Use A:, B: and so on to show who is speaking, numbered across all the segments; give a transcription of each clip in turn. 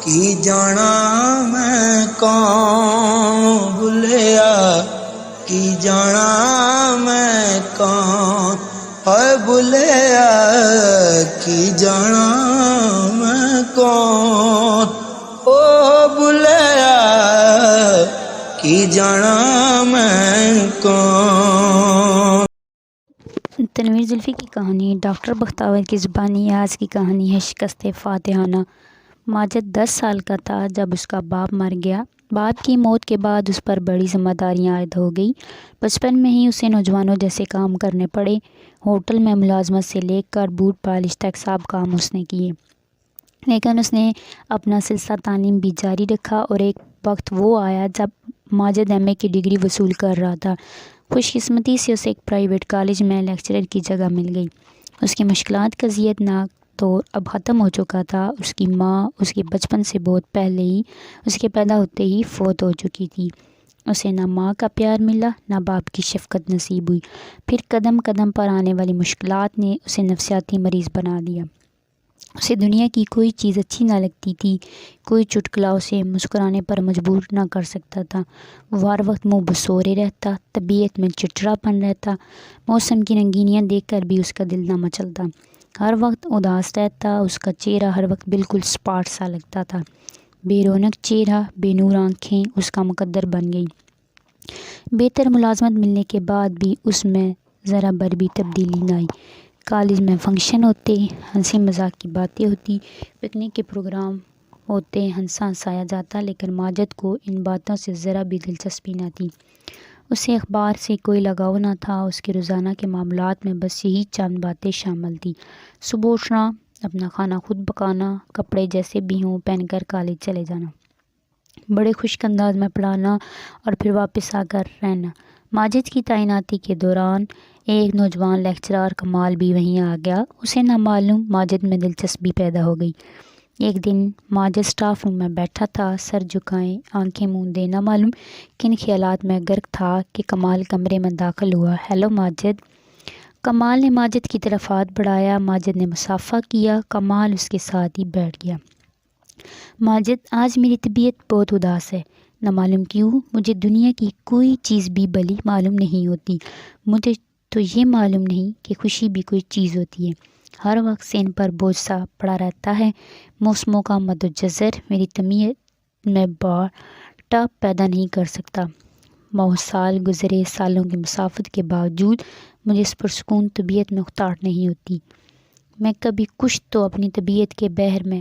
A: کی جانا میں کون بھولیا کی جانا میں کون ہے بھولیا کی جانا میں کون او بھولیا کی جانا میں کون۔
B: تنویر زلفی کی کہانی ڈاکٹر بختاور کی زبانی آج کی کہانی ہے شکست فاتحانہ۔ ماجد 10 سال کا تھا جب اس کا باپ مر گیا۔ باپ کی موت کے بعد اس پر بڑی ذمہ داریاں عائد ہو گئی۔ بچپن میں ہی اسے نوجوانوں جیسے کام کرنے پڑے۔ ہوٹل میں ملازمت سے لے کر بوٹ پالش تک سب کام اس نے کیے، لیکن اس نے اپنا سلسلہ تعلیم بھی جاری رکھا اور ایک وقت وہ آیا جب ماجد ایم اے کی ڈگری وصول کر رہا تھا۔ خوش قسمتی سے اسے ایک پرائیویٹ کالج میں لیکچرر کی جگہ مل گئی۔ اس کی مشکلات کا اذیت ناک دور اب ختم ہو چکا تھا۔ اس کی ماں اس کے بچپن سے بہت پہلے ہی اس کے پیدا ہوتے ہی فوت ہو چکی تھی۔ اسے نہ ماں کا پیار ملا نہ باپ کی شفقت نصیب ہوئی۔ پھر قدم قدم پر آنے والی مشکلات نے اسے نفسیاتی مریض بنا دیا۔ اسے دنیا کی کوئی چیز اچھی نہ لگتی تھی، کوئی چٹکلا اسے مسکرانے پر مجبور نہ کر سکتا تھا۔ وہ ہر وقت منہ بسورے رہتا، طبیعت میں چڑچڑاپن رہتا، موسم کی رنگینیاں دیکھ کر بھی اس کا دل نہ مچلتا، ہر وقت اداس رہتا۔ اس کا چہرہ ہر وقت بالکل اسپاٹ سا لگتا تھا۔ بے رونق چہرہ، بے نور آنکھیں اس کا مقدر بن گئی۔ بہتر ملازمت ملنے کے بعد بھی اس میں ذرا بھر بھی تبدیلی نہ آئی۔ کالج میں فنکشن ہوتے، ہنسی مذاق کی باتیں ہوتی، پکنک کے پروگرام ہوتے، ہنسا ہنسایا جاتا، لیکن ماجد کو ان باتوں سے ذرا بھی دلچسپی نہ تھی۔ اسے اخبار سے کوئی لگاؤ نہ تھا۔ اس کے روزانہ کے معاملات میں بس یہی چند باتیں شامل تھیں: صبح اٹھنا، اپنا کھانا خود پکانا، کپڑے جیسے بھی ہوں پہن کر کالج چلے جانا، بڑے خشک انداز میں پڑھانا اور پھر واپس آ کر رہنا۔ ماجد کی تعیناتی کے دوران ایک نوجوان لیکچرر کمال بھی وہیں آ گیا۔ اسے نہ معلوم ماجد میں دلچسپی پیدا ہو گئی۔ ایک دن ماجد اسٹاف روم میں بیٹھا تھا، سر جھکائے، آنکھیں موندے، نہ معلوم کن خیالات میں غرق تھا کہ کمال کمرے میں داخل ہوا۔ ہیلو ماجد۔ کمال نے ماجد کی طرف ہاتھ بڑھایا۔ ماجد نے مصافحہ کیا۔ کمال اس کے ساتھ ہی بیٹھ گیا۔ ماجد، آج میری طبیعت بہت اداس ہے، نہ معلوم کیوں۔ مجھے دنیا کی کوئی چیز بھی بھلی معلوم نہیں ہوتی۔ مجھے تو یہ معلوم نہیں کہ خوشی بھی کوئی چیز ہوتی ہے۔ ہر وقت سین پر بوجھ سا پڑا رہتا ہے۔ موسموں کا مد و جزر میری طبیعت میں باٹا پیدا نہیں کر سکتا۔ ماہ سال گزرے، سالوں کی مسافت کے باوجود مجھے اس پرسکون طبیعت میں اخراٹ نہیں ہوتی۔ میں کبھی کچھ تو اپنی طبیعت کے بحر میں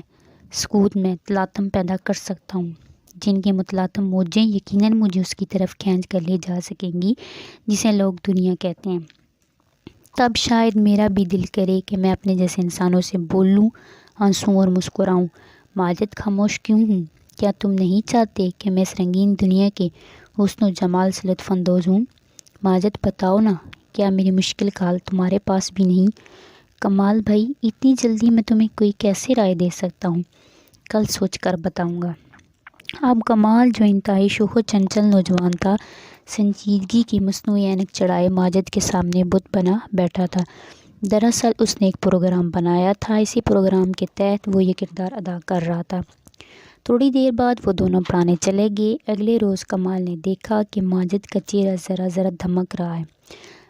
B: سکوت میں تلاطم پیدا کر سکتا ہوں، جن کی متلاطم موجیں یقیناً مجھے اس کی طرف کھینچ کر لے جا سکیں گی جسے لوگ دنیا کہتے ہیں۔ تب شاید میرا بھی دل کرے کہ میں اپنے جیسے انسانوں سے بولوں، ہنسوں اور مسکراؤں۔ ماجد، خاموش کیوں ہوں؟ کیا تم نہیں چاہتے کہ میں اس رنگین دنیا کے حسن و جمال سے لطف اندوز ہوں؟ ماجد، بتاؤ نا، کیا میری مشکل کا حل تمہارے پاس بھی نہیں؟ کمال بھائی، اتنی جلدی میں تمہیں کوئی کیسے رائے دے سکتا ہوں؟ کل سوچ کر بتاؤں گا۔ اب کمال، جو انتہائی شوخ و چنچل نوجوان تھا، سنجیدگی کی مصنوعی اینک چڑھائے ماجد کے سامنے بت بنا بیٹھا تھا۔ دراصل اس نے ایک پروگرام بنایا تھا، اسی پروگرام کے تحت وہ یہ کردار ادا کر رہا تھا۔ تھوڑی دیر بعد وہ دونوں پرانے چلے گئے۔ اگلے روز کمال نے دیکھا کہ ماجد کا چہرہ ذرا ذرا دھمک رہا ہے۔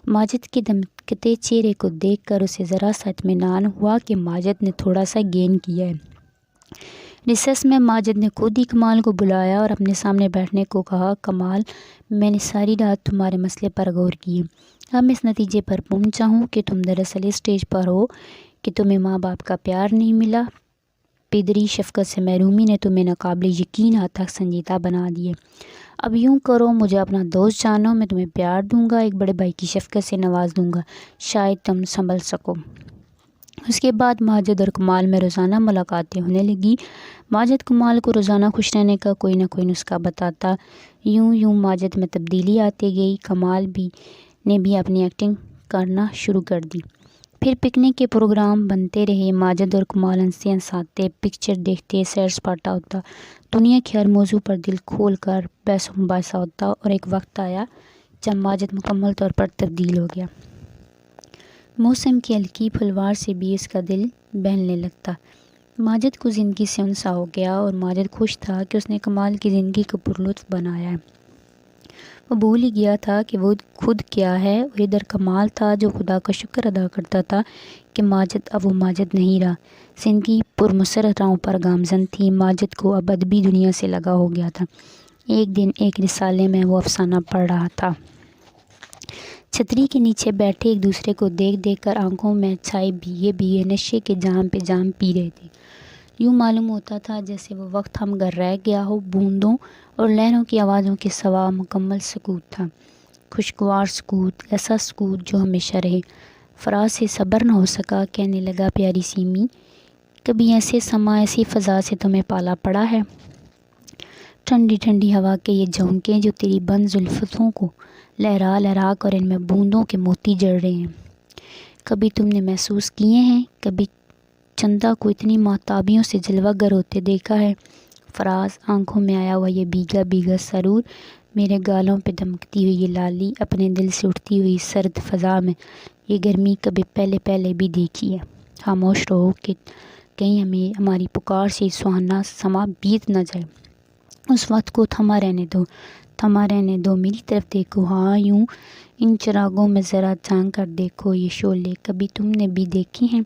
B: ماجد کے دھمکتے چہرے کو دیکھ کر اسے ذرا سا اطمینان ہوا کہ ماجد نے تھوڑا سا گین کیا ہے۔ ریسیس میں ماجد نے خود ہی کمال کو بلایا اور اپنے سامنے بیٹھنے کو کہا۔ کمال، میں نے ساری رات تمہارے مسئلے پر غور کیے۔ اب میں اس نتیجے پر پہنچا ہوں کہ تم دراصل اس اسٹیج پر ہو کہ تمہیں ماں باپ کا پیار نہیں ملا، پدری شفقت سے محرومی نے تمہیں ناقابل یقین حد تک سنجیدہ بنا دیے۔ اب یوں کرو، مجھے اپنا دوست جانو، میں تمہیں پیار دوں گا، ایک بڑے بھائی کی شفقت سے نواز دوں گا، شاید تم سنبھل سکو۔ اس کے بعد ماجد اور کمال میں روزانہ ملاقاتیں ہونے لگی۔ ماجد کمال کو روزانہ خوش رہنے کا کوئی نہ کوئی نسخہ بتاتا۔ یوں یوں ماجد میں تبدیلی آتی گئی۔ کمال نے بھی اپنی ایکٹنگ کرنا شروع کر دی۔ پھر پکنک کے پروگرام بنتے رہے۔ ماجد اور کمال ہنستے ہنساتے، پکچر دیکھتے، سیر سپاٹا ہوتا، دنیا کے ہر موضوع پر دل کھول کر بحث و مباحثہ ہوتا، اور ایک وقت آیا جب ماجد مکمل طور پر تبدیل ہو گیا۔ موسم کی ہلکی پھلوار سے بھی اس کا دل بہلنے لگتا۔ ماجد کو زندگی سے انسا ہو گیا اور ماجد خوش تھا کہ اس نے کمال کی زندگی کو پرلطف بنایا ہے۔ وہ بھول ہی گیا تھا کہ وہ خود کیا ہے، اور ادھر کمال تھا جو خدا کا شکر ادا کرتا تھا کہ ماجد اب وہ ماجد نہیں رہا۔ زندگی پرمسرت راہوں پر گامزن تھی۔ ماجد کو اب ادبی دنیا سے لگا ہو گیا تھا۔ ایک دن ایک رسالے میں وہ افسانہ پڑھ رہا تھا۔ چھتری کے نیچے بیٹھے ایک دوسرے کو دیکھ دیکھ کر آنکھوں میں چھائے بھیگے بھیگے نشے کے جام پہ جام پی رہے تھے۔ یوں معلوم ہوتا تھا جیسے وہ وقت تھم کر رہ گیا ہو، بوندوں اور لہروں کی آوازوں کے سوا مکمل سکوت تھا، خوشگوار سکوت، ایسا سکوت جو ہمیشہ رہے۔ فراز سے صبر نہ ہو سکا، کہنے لگا، پیاری سیمی، کبھی ایسے سما ایسی فضا سے تمہیں پالا پڑا ہے؟ ٹھنڈی ٹھنڈی ہوا کے یہ جھونکے جو تیری بند زلفوں کو لہرا لہرا کر ان میں بوندوں کے موتی جڑ رہے ہیں، کبھی تم نے محسوس کیے ہیں؟ کبھی چندہ کو اتنی ماہتابیوں سے جلوہ گر ہوتے دیکھا ہے؟ فراز، آنکھوں میں آیا ہوا یہ بھیگا بھیگا سرور، میرے گالوں پہ دمکتی ہوئی یہ لالی، اپنے دل سے اٹھتی ہوئی سرد فضا میں یہ گرمی کبھی پہلے بھی دیکھی ہے۔ خاموش رہو کہ کہیں ہماری پکار سے سہانا سما بیت نہ جائے۔ اس وقت کو تھما رہنے دو، میری طرف دیکھو، ہاں یوں ان چراغوں میں ذرا جھانک کر دیکھو، یہ شعلے کبھی تم نے بھی دیکھی ہیں؟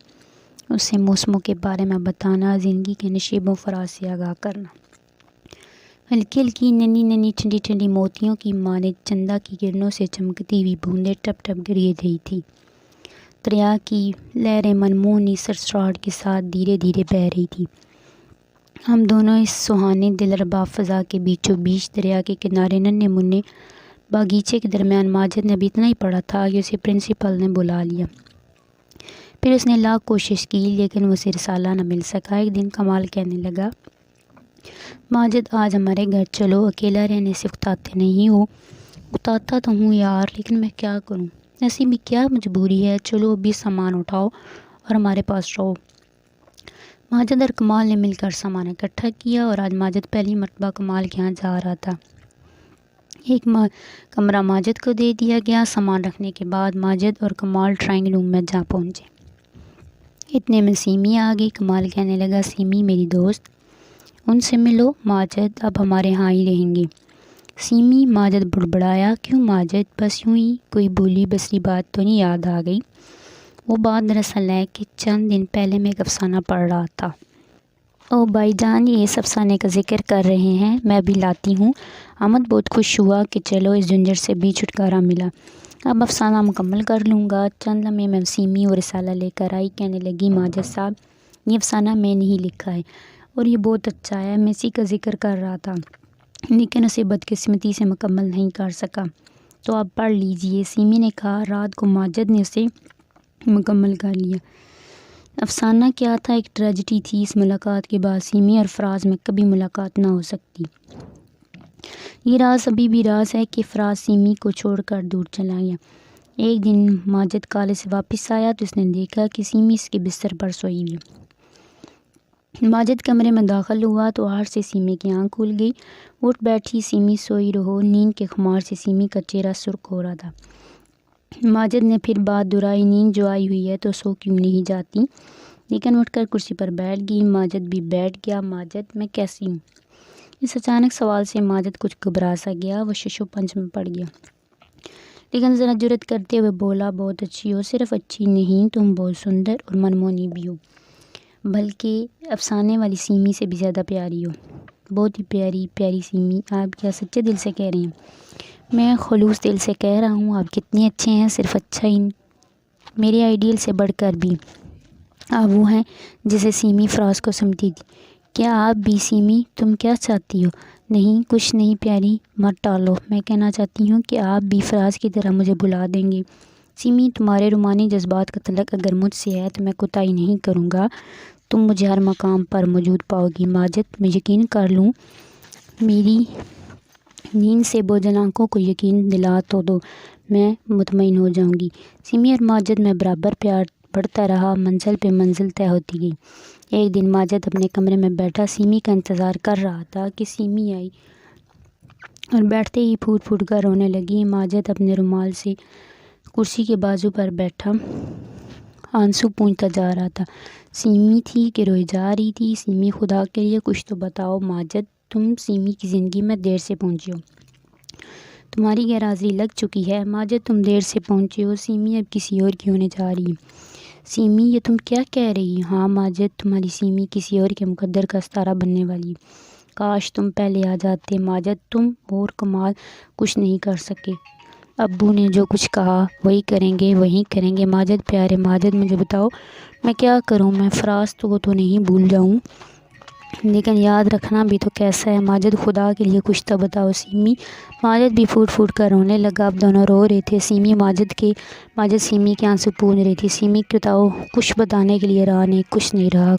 B: اسے موسموں کے بارے میں بتانا، زندگی کے نشیب و فراز سے آگاہ کرنا۔ ہلکی ہلکی ننھی ٹھنڈی ٹھنڈی موتیوں کی مانند چندہ کی کرنوں سے چمکتی ہوئی بوندیں ٹپ ٹپ گر رہی تھی۔ دریا کی لہریں منمونی سرسراہٹ کے ساتھ دھیرے دھیرے بہہ رہی تھی۔ ہم دونوں اس سہانے دلربا فضا کے بیچوں بیچ دریا کے کنارے ننھے منھے باغیچے کے درمیان۔ ماجد نے ابھی اتنا ہی پڑھا تھا کہ اسے پرنسپل نے بلا لیا۔ پھر اس نے لاکھ کوشش کی لیکن اسے رسالہ نہ مل سکا۔ ایک دن کمال کہنے لگا، ماجد آج ہمارے گھر چلو، اکیلا رہنے سے اکتاتے نہیں ہو؟ اکتاتا تو ہوں یار، لیکن میں کیا کروں، ایسی بھی کیا مجبوری ہے، چلو ابھی سامان اٹھاؤ اور ہمارے پاس رہو۔ ماجد اور کمال نے مل کر سامان اکٹھا کیا اور آج ماجد پہلی مرتبہ کمال کے ہاں جا رہا تھا۔ ایک کمرہ ماجد کو دے دیا گیا۔ سامان رکھنے کے بعد ماجد اور کمال ڈرائنگ روم میں جا پہنچے۔ اتنے میں سیمی آ گئی۔ کمال کہنے لگا، سیمی میری دوست، ان سے ملو، ماجد اب ہمارے ہاں ہی رہیں گے۔ سیمی، ماجد بڑبڑایا، کیوں ماجد؟ بس یوں ہی کوئی بولی بسری بات تو نہیں یاد آ گئی؟ وہ بات دراصل ہے کہ چند دن پہلے میں ایک افسانہ پڑھ رہا تھا۔ او بھائی جان، یہ اس افسانے کا ذکر کر رہے ہیں، میں بھی لاتی ہوں۔ احمد بہت خوش ہوا کہ چلو اس جھنجھٹ سے بھی چھٹکارا ملا، اب افسانہ مکمل کر لوں گا۔ چند لمحے میں سیمی وہ رسالہ لے کر آئی، کہنے لگی، ماجد صاحب، یہ افسانہ میں نے ہی لکھا ہے اور یہ بہت اچھا ہے۔ میں اسی کا ذکر کر رہا تھا لیکن اسے بدقسمتی سے مکمل نہیں کر سکا، تو آپ پڑھ لیجئے۔ سیمی نے کہا۔ رات کو ماجد نے اسے مکمل کر لیا۔ افسانہ کیا تھا؟ ایک ٹریجڈی تھی۔ اس ملاقات کے بعد سیمی اور فراز میں کبھی ملاقات نہ ہو سکتی۔ یہ راز ابھی بھی راز ہے کہ فراز سیمی کو چھوڑ کر دور چلا گیا۔ ایک دن ماجد کالج سے واپس آیا تو اس نے دیکھا کہ سیمی اس کے بستر پر سوئی ہوئی۔ ماجد کمرے میں داخل ہوا تو آہٹ سے سیمی کی آنکھ کھل گئی۔ اٹھ بیٹھی، سیمی سوئی رہو۔ نیند کے خمار سے سیمی کا چہرہ سرخ ہو رہا تھا۔ ماجد نے پھر بات دہرائی، نیند جو آئی ہوئی ہے تو سو کیوں نہیں جاتی؟ لیکن اٹھ کر کرسی پر بیٹھ گئی۔ ماجد بھی بیٹھ گیا۔ ماجد، میں کیسی ہوں؟ اس اچانک سوال سے ماجد کچھ گھبرا سا گیا۔ وہ ششو پنج میں پڑ گیا لیکن ذرا جرأت کرتے ہوئے بولا، بہت اچھی ہو، صرف اچھی نہیں، تم بہت سندر اور منمونی بھی ہو، بلکہ افسانے والی سیمی سے بھی زیادہ پیاری ہو۔ بہت ہی پیاری سیمی، آپ کیا سچے دل سے کہہ رہے ہیں؟ میں خلوص دل سے کہہ رہا ہوں، آپ کتنے اچھے ہیں، صرف اچھا ہی، میرے آئیڈیل سے بڑھ کر بھی۔ آپ وہ ہیں جسے سیمی فراز کو سمجھتی تھی۔ کیا آپ بھی؟ سیمی، تم کیا چاہتی ہو؟ نہیں کچھ نہیں پیاری، مت ٹالو، میں کہنا چاہتی ہوں کہ آپ بھی فراز کی طرح مجھے بھلا دیں گے۔ سیمی، تمہارے رومانی جذبات کا تعلق اگر مجھ سے ہے تو میں کوتاہی نہیں کروں گا، تم مجھے ہر مقام پر موجود پاؤ گی۔ ماجد، میں یقین کر لوں؟ میری نیند سے بوجھل آنکھوں کو یقین دلا تو دو، میں مطمئن ہو جاؤں گی۔ سیمی اور ماجد میں برابر پیار بڑھتا رہا، منزل پہ منزل طے ہوتی گئی۔ ایک دن ماجد اپنے کمرے میں بیٹھا سیمی کا انتظار کر رہا تھا کہ سیمی آئی اور بیٹھتے ہی پھوٹ پھوٹ کر رونے لگی۔ ماجد اپنے رومال سے کرسی کے بازو پر بیٹھا آنسو پونچھتا جا رہا تھا۔ سیمی تھی کہ روئی جا رہی تھی۔ سیمی خدا کے لیے کچھ تو بتاؤ ماجد، تم سیمی کی زندگی میں دیر سے پہنچی ہو، تمہاری غیر حاضری لگ چکی ہے۔ ماجد تم دیر سے پہنچی ہو، سیمی اب کسی اور کی ہونے جا رہی ہے۔ سیمی یہ تم کیا کہہ رہی ہو؟ ہاں ماجد، تمہاری سیمی کسی اور کے مقدر کا ستارہ بننے والی ہے۔ کاش تم پہلے آ جاتے ماجد، تم اور کمال کچھ نہیں کر سکے۔ ابو نے جو کچھ کہا وہی کریں گے ماجد۔ پیارے ماجد مجھے بتاؤ میں کیا کروں؟ میں فراز کو تو نہیں بھول جاؤں، لیکن یاد رکھنا بھی تو کیسا ہے ماجد، خدا کے لیے کچھ تو بتاؤ۔ سیمی ماجد بھی پھوٹ پھوٹ کر رونے لگا۔ اب دونوں رو رہے تھے۔ ماجد سیمی کے آنسو پونچھ رہی تھی۔ سیمی بتاؤ، کچھ بتانے کے لیے رہا نہیں، کچھ نہیں رہا۔